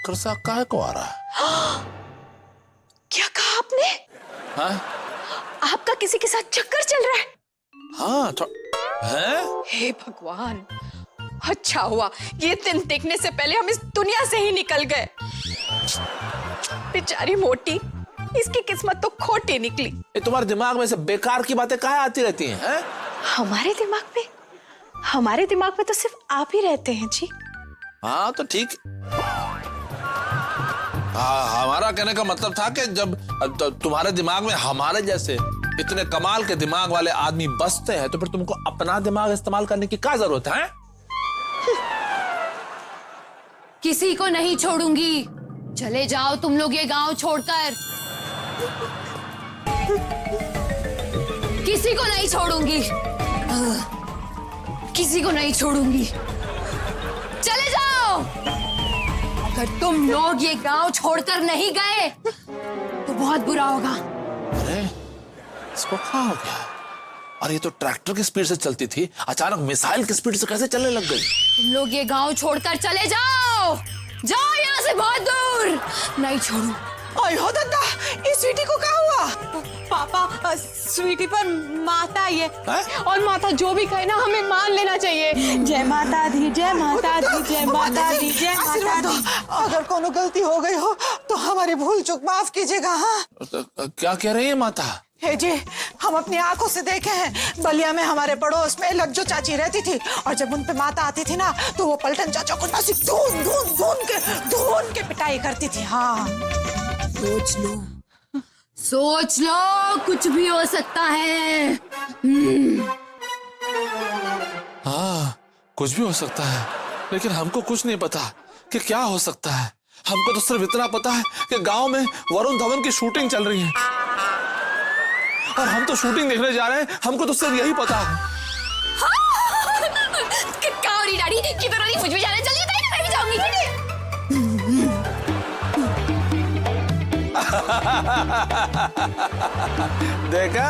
चक्कर सा काहे को आ रहा है? क्या कहा आपने? हाँ? आपका किसी के साथ चक्कर चल रहा है? हाँ है? हे भगवान, अच्छा हुआ ये दिन देखने से पहले हम इस दुनिया से ही निकल गए। बेचारी मोटी, इसकी किस्मत तो खोटी निकली। ये तुम्हारे दिमाग में से बेकार की बातें काहे आती रहती हैं? हमारे दिमाग में तो सिर्फ आप ही रहते हैं जी। हाँ तो ठीक। हाँ, हमारा कहने का मतलब था कि जब तुम्हारे दिमाग में हमारे जैसे इतने कमाल के दिमाग वाले आदमी बसते हैं तो फिर तुमको अपना दिमाग इस्तेमाल करने की क्या जरूरत है? किसी को नहीं छोड़ूंगी। चले जाओ तुम लोग ये गांव छोड़कर। किसी को नहीं छोड़ूंगी। किसी को नहीं छोड़ूंगी। चले जाओ। अगर तुम लोग ये गांव छोड़कर नहीं गए तो बहुत बुरा होगा। अरे इसको क्या हो गया? और ये तो ट्रैक्टर की स्पीड से चलती थी, अचानक मिसाइल की स्पीड से कैसे चलने लग गई? तुम लोग ये गांव छोड़कर चले जाओ। जाओ यहाँ से बहुत दूर। नहीं छोड़ू। अयो दादा, इस स्वीटी को क्या हुआ? पापा, स्वीटी पर माता आई है। और माता जो भी कहे ना हमें मान लेना चाहिए। जय माता दी, जय माता दी, जय माता दी, जय माता दी। अगर कोनो गलती हो गई हो तो हमारी भूल चूक माफ कीजिएगा। हाँ क्या कह रही है माता? हे जी, हम अपनी आंखों से देखे हैं, बलिया में हमारे पड़ोस में लज्जो चाची रहती थी और जब उन पे माता आती थी ना तो वो पलटन चाचा को नासिक धून के पिटाई करती थी। हाँ सोच लो कुछ भी हो सकता है। हाँ कुछ भी हो सकता है, लेकिन हमको कुछ नहीं पता कि क्या हो सकता है। हमको तो सिर्फ इतना पता है कि गांव में वरुण धवन की शूटिंग चल रही है और हम तो शूटिंग देखने जा रहे हैं। हमको तो सिर्फ यही पता है। कावरी डाड़ी की तरह नहीं, मुझ भी जाने चलिए, मैं भी जाऊंगी। देखा,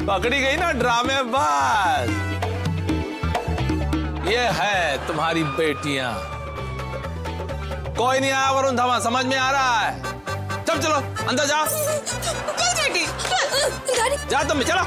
पकड़ी गई ना ड्रामेबाज। ये है तुम्हारी बेटियां। कोई नहीं आया वरुण धवन, समझ में आ रहा है। चल चलो अंदर जा। जा तुम भी चलो।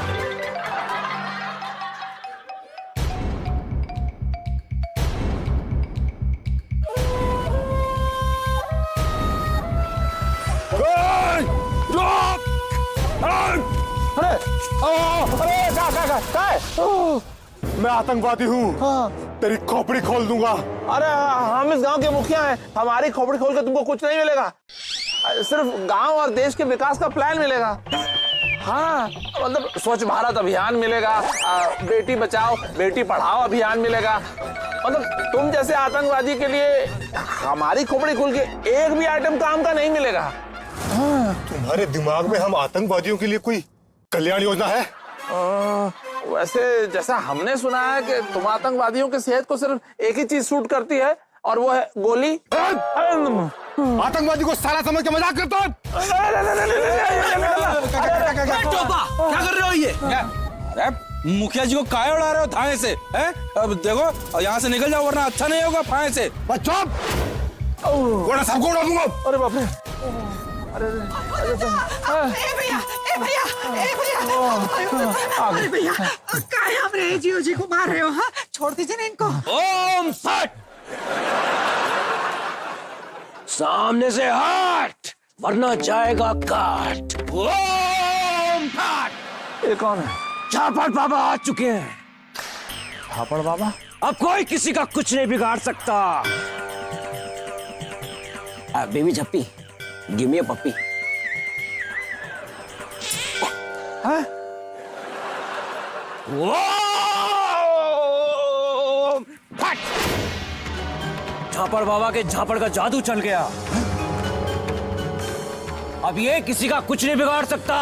मैं आतंकवादी हूँ। हाँ। तेरी खोपड़ी खोल दूंगा। अरे हम इस गांव के मुखिया हैं, हमारी खोपड़ी खोल के तुमको कुछ नहीं मिलेगा, सिर्फ गांव और देश के विकास का प्लान मिलेगा। हाँ मतलब स्वच्छ भारत अभियान मिलेगा, बेटी बचाओ बेटी पढ़ाओ अभियान मिलेगा। मतलब तुम जैसे आतंकवादी के लिए हमारी खोपड़ी खोल के एक भी आइटम काम का नहीं मिलेगा। हाँ। तुम्हारे दिमाग में हम आतंकवादियों के लिए कोई कल्याण योजना है? वैसे जैसा हमने सुना है कि तुम आतंकवादियों की सेहत को सिर्फ एक ही चीज सूट करती है और वो है गोली। आतंकवादी को साला समझ के मजाक करता है। क्या कर रहे हो ये? अरे मुखिया जी को काहे उड़ा रहे हो थाने से? अब देखो यहाँ से निकल जाओ वरना अच्छा नहीं होगा फाए से। चुप, वरना सबको उड़ा दूंगा। अरे बाप रे। अरे भैया, काहे हमरे जियो जी को मार रहे हो? हाँ छोड़ दीजिए ना इनको। ओम फट, सामने से हट वरना जाएगा काट। ओम फट। ये कौन है? झापड़ बाबा आ चुके हैं। झापड़ बाबा? अब कोई किसी का कुछ नहीं बिगाड़ सकता। बेबी झप्पी, गिव मी अ पप्पी। झापड़ बाबा के झापड़ का जादू चल गया। अब ये किसी का कुछ नहीं बिगाड़ सकता।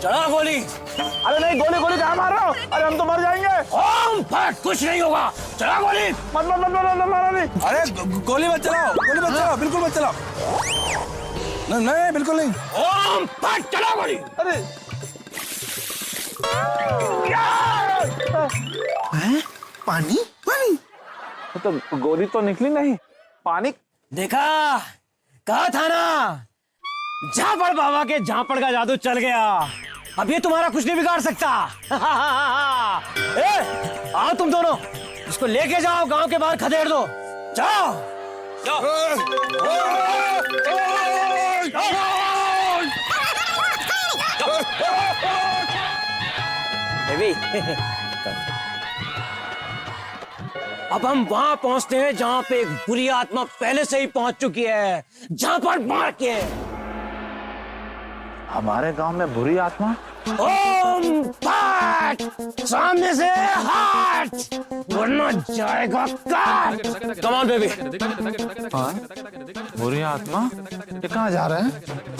चला गोली। अरे नहीं, गोली गोली कहाँ मार रहे हो? अरे हम तो मर जाएंगे। ओम फट, कुछ नहीं होगा। चला गोली। मत मत मत मत मारो नहीं। अरे गोली मत चलाओ, गोली मत चलाओ, बिल्कुल मत चलाओ। नहीं नहीं बिल्कुल नहीं। ओम फट, चला गोली। अरे पानी पानी तो गोली तो निकली नहीं, पानी देखा, कहा था ना, झापड़ बाबा के झापड़ का जादू चल गया। अब ये तुम्हारा कुछ नहीं बिगाड़ सकता। ए, आओ तुम दोनों, इसको लेके जाओ, गांव के बाहर खदेड़ दो। जाओ बेबी। अब हम वहां पहुंचते हैं जहां पे एक बुरी आत्मा पहले से ही पहुंच चुकी है, झापड़ मार के। हमारे गांव में बुरी आत्मा? ओम पाठ, सामने से हट, वरना जाएगा काट। Come on baby. बुरी आत्मा? ये कहाँ जा रहे हैं?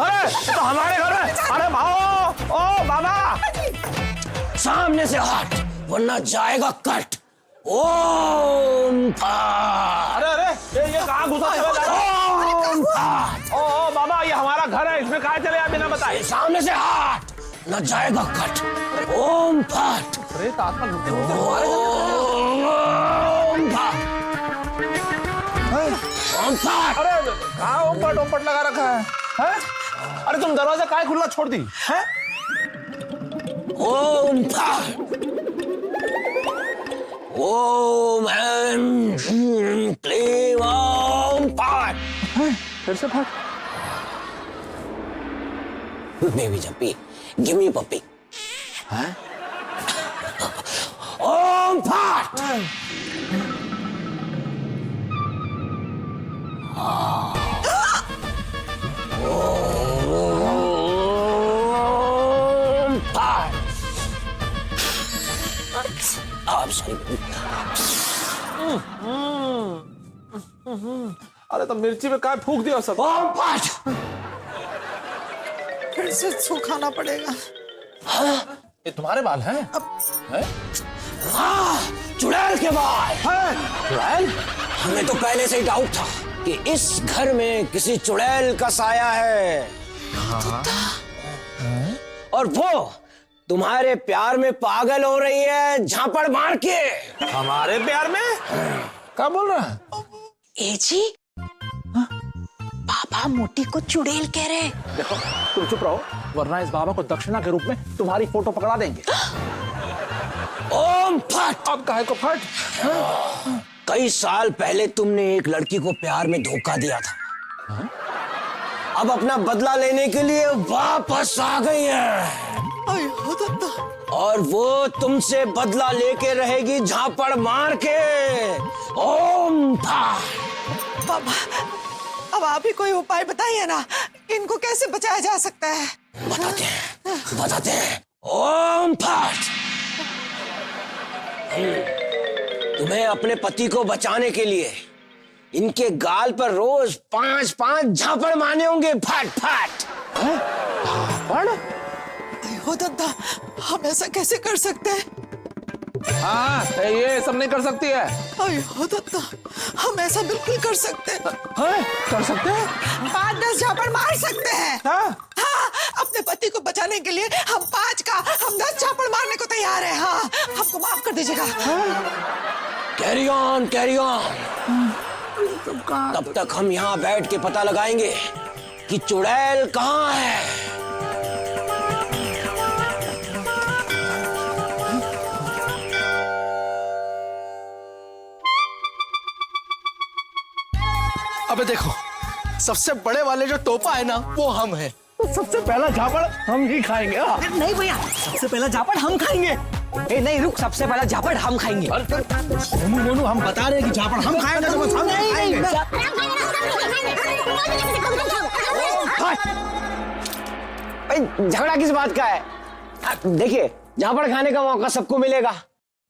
अरे ये तो हमारे घर में। अरे भाओ, ओ बाबा, सामने से हट, वरना जाएगा कट। ओम पाठ। अरे अरे ये कहाँ घुसा चला जा रहा है? ओम पाठ। ओ बाबा, ये हमारा घर है, इसमें कहाँ चले आप बिना बताए? सामने से हट, न जाएगा कट। ओम पाठ। अरे तो आत्मा घुसते घुसते हमारे घर ओम पाठ। ओम पाठ। अरे कहाँ ओम पट लगा रखा है? हैं? अरे तुम दरवाजा काहे खुला छोड़ दी है? ओम पाठ। ओम ऐं क्लीं ओम पाठ। फिर से फट। बेबी जप्पी, गिव मी पप्पी। ओम पाठ। ओम पाठ। I'm sorry. अरे तो मिर्ची में काय फूक दिया सब? ओम पाठ। फिर से सुखाना पड़ेगा। ये तुम्हारे बाल हैं? वाह, चुड़ैल के बाल। चुड़ैल? हमें तो पहले से ही डाउट था कि इस घर में किसी चुड़ैल का साया है। और वो तुम्हारे प्यार में पागल हो रही है, झापड़ मार के। हमारे प्यार में? क्या बोल रहा है? ए जी, पापा मोटी को चुड़ैल कह रहे हैं। देखो तुम चुप रहो, वरना इस बाबा को दक्षिणा के रूप में तुम्हारी फोटो पकड़ा देंगे। ओम फट। अब काहे को फट? कई साल पहले तुमने एक लड़की को प्यार में धोखा दिया था। अब अपना बदला लेने के लिए वापस आ गई है। और वो तुमसे बदला लेके रहेगी, झापड़ मार के। ओम फट। बाबा, अब आप ही कोई उपाय बताइए ना, इनको कैसे बचाया जा सकता है? बताते हैं। ओम फट। तुम्हें अपने पति को बचाने के लिए इनके गाल पर रोज 5-5 झापड़ मारने होंगे। फट फट। हो दादा, हम ऐसा कैसे कर सकते हैं? हाँ, ये सब नहीं कर सकती है। हो दादा, हम ऐसा बिल्कुल कर सकते हैं। हाँ, कर सकते हैं? 5-10 झापड़ मार सकते हैं। हाँ? हाँ, अपने पति को बचाने के लिए हम 10 झापड़ मारने को तैयार हैं। हाँ, हमको माफ कर दीजिएगा। Carry on, carry on. तब तक हम यहाँ बैठ के पता लगाएंगे कि चुड़ैल कहाँ है। अबे देखो, सबसे बड़े वाले जो टोपा है ना, वो हम हैं। तो सबसे पहला झापड़ हम ही खाएंगे। नहीं भैया, सबसे पहला झापड़ हम खाएंगे। ए नहीं रुक, सबसे पहला झापड़ हम खाएंगे। मोनू हम बता रहे हैं कि झापड़ हम खाएंगे, तो बस हम नहीं खाएंगे। भाई झगड़ा किस बात का है? देखिए, झापड़ खाने का मौका सबको मिलेगा।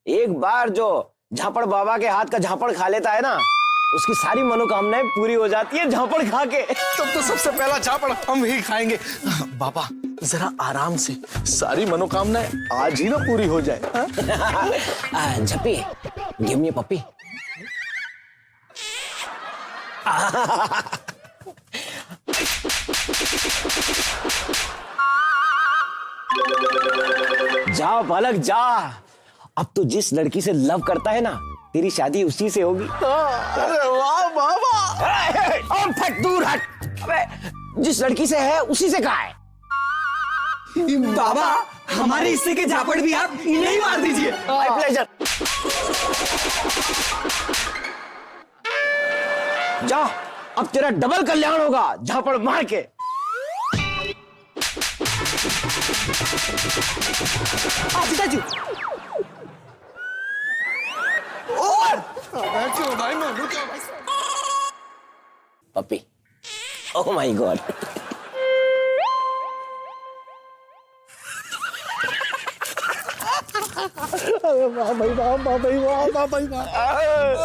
एक बार जो झापड़ बाबा के हाथ का झापड़ खा लेता है ना, उसकी सारी मनोकामनाएं पूरी हो जाती है झापड़ खा के। तब तो सबसे पहला झापड़ हम ही खाएंगे। बाबा जरा आराम से, सारी मनोकामनाएं आज ही ना पूरी हो जाए। झप्पी, गिव मी पप्पी। जा बालक जा, अब तो जिस लड़की से लव करता है ना, तेरी शादी उसी से होगी। अरे वाह बाबा। ओम फट दूर हट। अबे जिस लड़की से है उसी से कहा है। बाबा हमारे हिस्से के झापड़ भी आप इन्हें ही मार दीजिए। My pleasure. जा, अब तेरा डबल कल्याण होगा झापड़ मार के। पिताजी पप्पी, ओह माय गॉड।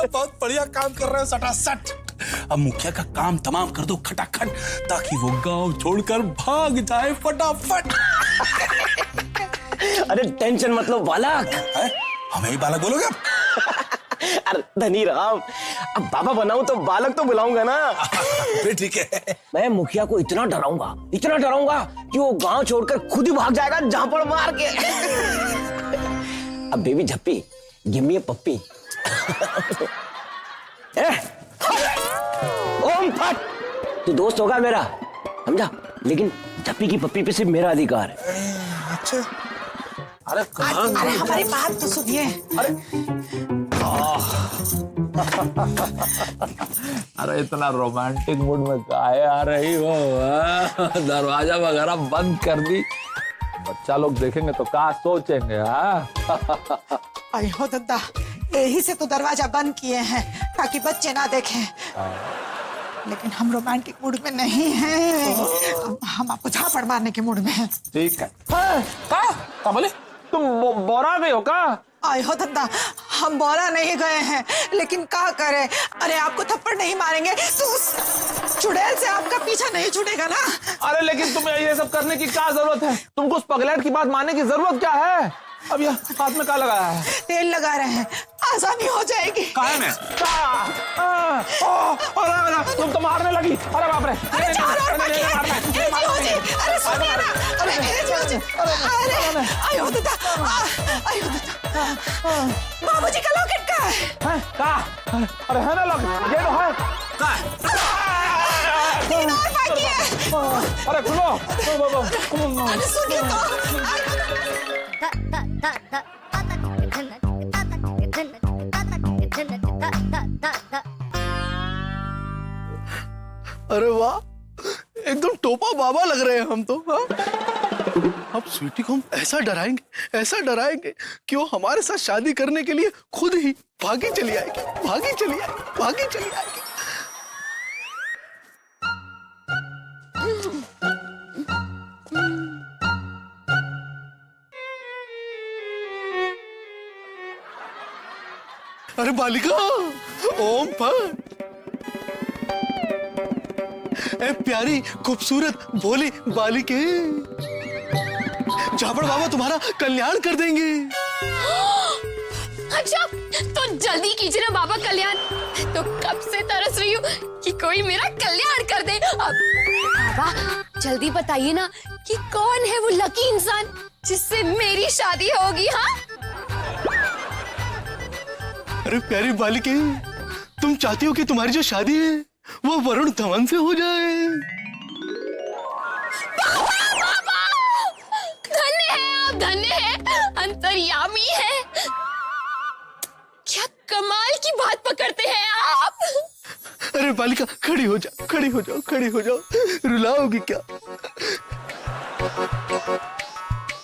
बहुत बढ़िया काम कर रहे हो सटासट। अब मुखिया का काम तमाम कर दो खटाखट, ताकि वो गांव छोड़कर भाग जाए फटाफट। अरे टेंशन मत लो बालक। है? हमें ही बालक बोलोगे अब? अरे धनी राम, अब बाबा बनाऊं तो बालक तो बुलाऊंगा ना। फिर ठीक है। मैं मुखिया को इतना डराऊंगा कि वो गांव छोड़कर खुद ही भाग जाएगा झापड़ मार के। अब बेबी झप्पी, गिव मी अ पप्पी। ओम फट, तू दोस्त होगा मेरा, समझा? लेकिन झप्पी की पप्पी पे सिर्फ मेरा अधिकार है। अच्छा, अरे अरे हमारी बात तो सुनिए। अरे इतना रोमांटिक मूड में काहे आ रही हो? दरवाजा वगैरह बंद कर दी, बच्चा लोग देखेंगे तो क्या सोचेंगे? आई हो दद्दा, यही से तो दरवाजा बंद किए हैं ताकि बच्चे ना देखें। लेकिन हम रोमांटिक मूड में नहीं हैं, हम आपको झापड़ मारने के मूड में हैं। ठीक है। क्या बोले? तुम बोरा गए हो का? आए हो दद्दा, हम बोरा नहीं गए हैं, लेकिन क्या करें? अरे आपको थप्पड़ नहीं मारेंगे तो उस चुड़ैल से आपका पीछा नहीं छूटेगा ना। अरे लेकिन तुम्हें ये सब करने की क्या जरूरत है? तुमको उस पगलेट की बात मानने की जरूरत क्या है? अब ये हाथ में क्या लगाया है? तेल लगा रहे हैं, आसानी हो जाएगी। कहाँ में? तुम तो मारने लगी। अरे बाप रे! अरे चार और बाकी है। अरे सुनिए ना, अरे आयो दद्दा, आयो दद्दा, बाबूजी का लॉकेट कहाँ है? कहाँ? अरे है ना लॉकेट, ये तो है। तीन और बाकी है। अरे खुलो। अरे सुनिए तो। अरे वाह, एकदम टोपा बाबा लग रहे हैं हम तो। हाँ? अब स्वीटी को हम ऐसा डराएंगे कि वो हमारे साथ शादी करने के लिए खुद ही भागी चली आएगी। अरे बालिका, ओम फट। ए प्यारी खूबसूरत भोली बालिके, झापड़ बाबा तुम्हारा कल्याण कर देंगे। अच्छा, तो जल्दी कीजिए ना बाबा कल्याण। तो कब से तरस रही हूँ कि कोई मेरा कल्याण कर दे। अब बाबा जल्दी बताइए ना कि कौन है वो लकी इंसान जिससे मेरी शादी होगी? हाँ, अरे प्यारी बालिके, तुम चाहती हो कि तुम्हारी जो शादी है वो वरुण धवन से हो जाए। धन्य है आप, धन्य है, अंतर्यामी है। क्या कमाल की बात पकड़ते हैं आप। अरे बालिका, खड़ी हो जाओ, रुलाओगी क्या?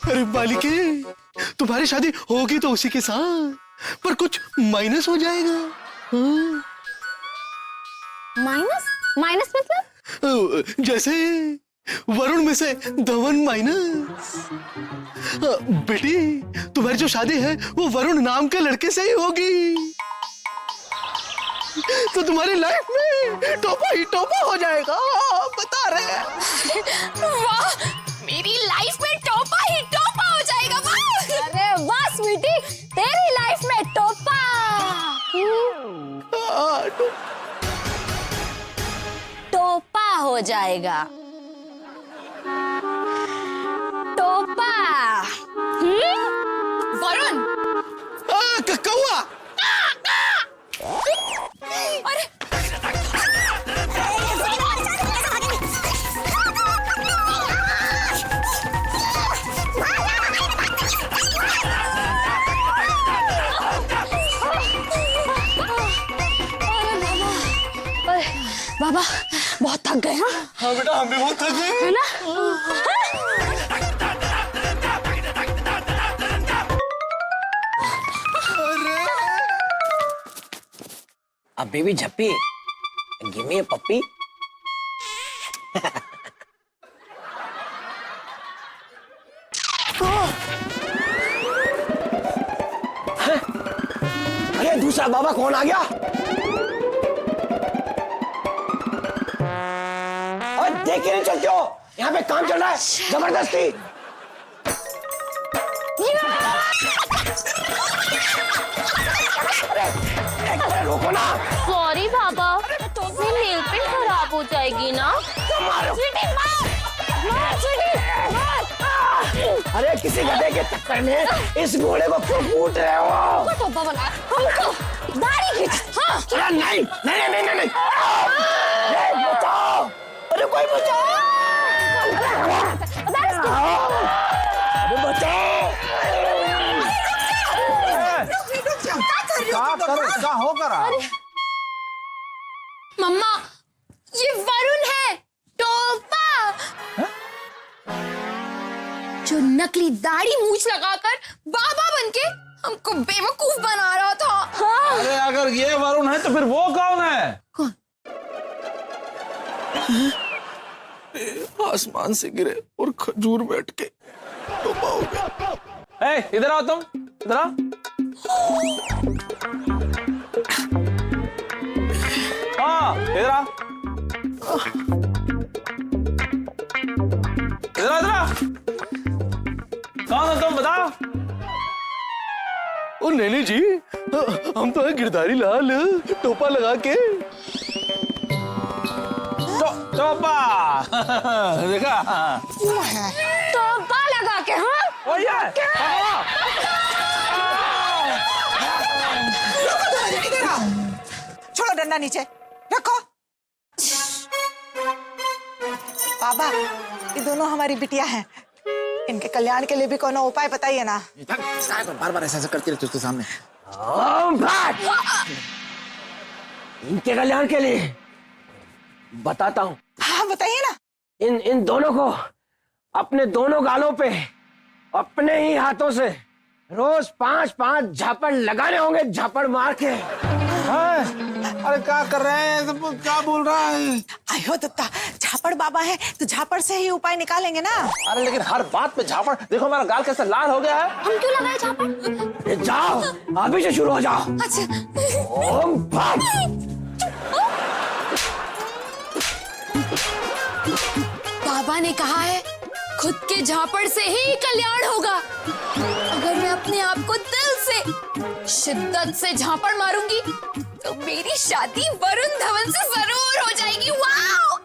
अरे बालिके, तुम्हारी शादी होगी तो उसी के साथ, पर कुछ माइनस हो जाएगा। हाँ? माइनस मतलब? जैसे वरुण में से धवन माइनस। बेटी, तुम्हारी जो शादी है वो वरुण नाम के लड़के से ही होगी, तो तुम्हारी लाइफ में टोपा ही टोपा हो जाएगा। बता रहे हैं। वाह, मेरी लाइफ में टोपा ही टोपा हो जाएगा। वाह, अरे वाह स्वीटी, तेरी लाइफ में टोपा। टोपा हो जाएगा। टोपा। वरुण, कौआ। अरे बहुत थक गए हाँ हाँ बेटा हम भी बहुत थक गए है ना अब बेबी झप्पी गिव मी अ पप्पी। अरे दूसरा बाबा कौन आ गया? और देख के नहीं चलते हो, यहाँ पे काम चल रहा है जबरदस्ती। अरे रोको ना। सॉरी बाबा, मेरी नेल पेंट खराब हो जाएगी ना। अरे किसी गधे के चक्कर में इस घोड़े को क्यों कूट रहे हो? पापा बना हमको दाढ़ी खींच हाँ अरे नहीं नहीं नहीं नहीं नहीं, नहीं बचाओ, अरे कोई बचाओ, अरे बचाओ। क्या हो कर रहा? मम्मा ये वरुण है टोपा जो नकली दाढ़ी मूछ लगाकर बाबा बनके हमको बेवकूफ बना रहा था हाँ अरे अगर ये वरुण है तो फिर वो कौन है? कौन? आसमान से गिरे और खजूर बैठ के टोपा हो गया। ए, इधर आओ तुम, इधर आओ। हाँ इधर आओ, इधर आओ, इधर आओ। कौन हो तुम बताओ? ओ नैनी जी, हम तो है गिरधारी लाल टोपा लगा के। टोपा देखा टोपा लगा के हाँ इधर आओ, छोड़ो डंडा नीचे रखो। बाबा ये दोनों हमारी बिटिया हैं, इनके कल्याण के लिए भी कोनो उपाय बताइए ना। बार बार ऐसा करती रहती उसके सामने। इनके कल्याण के लिए बताता हूँ। हाँ बताइए ना। इन दोनों को अपने दोनों गालों पे अपने ही हाथों से रोज 5-5 झापड़ लगाने होंगे, झापड़ मार के। अरे क्या कर रहे हैं सब, क्या बोल रहा है? आयो दत्ता, झापड़ बाबा है तो झापड़ से ही उपाय निकालेंगे ना। अरे लेकिन हर बात पे झापड़, देखो मेरा गाल कैसा लाल हो गया है। हम क्यों लगाए झापड़? जाओ अभी से शुरू हो जाओ। अच्छा ओम फट। बाबा ने कहा है खुद के झापड़ से ही कल्याण होगा। अगर मैं अपने आप को दिल से शिद्दत से झापड़ मारूंगी तो मेरी शादी वरुण धवन से जरूर हो जाएगी। Wow!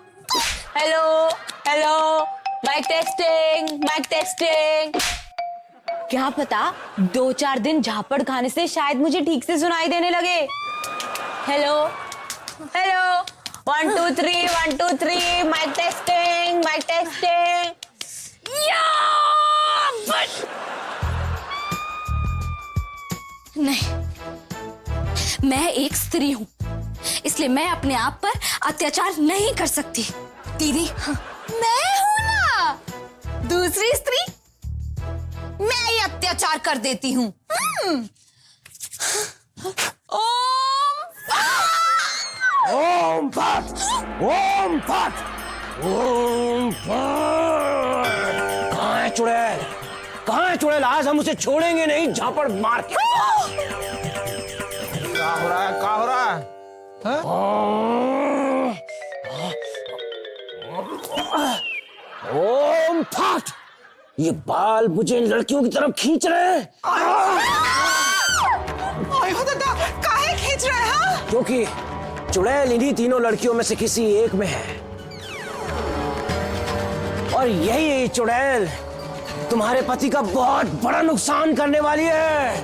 Hello hello, mic testing mic testing. क्या पता 2-4 दिन झापड़ खाने से शायद मुझे ठीक से सुनाई देने लगे। Hello hello, 1 2 3 1 2 3, mic testing mic testing. नहीं, मैं एक स्त्री हूँ, इसलिए मैं अपने आप पर अत्याचार नहीं कर सकती। दीदी हाँ, मैं हूँ ना दूसरी स्त्री, मैं ही अत्याचार कर देती हूँ। ओम फट, ओम फट, ओम फट। कहाँ है चुड़ैल? कहाँ है चुड़ैल? आज हम उसे छोड़ेंगे नहीं झापड़ मार के। क्या हो रहा है? क्या हो रहा है? ओम फट। ये बाल मुझे इन लड़कियों की तरफ खींच रहे हैं। आयो दत्ता, काहे खींच रहे हैं? क्योंकि चुड़ैल इन्हीं तीनों लड़कियों में से किसी एक में है, और यही चुड़ैल तुम्हारे पति का बहुत बड़ा नुकसान करने वाली है।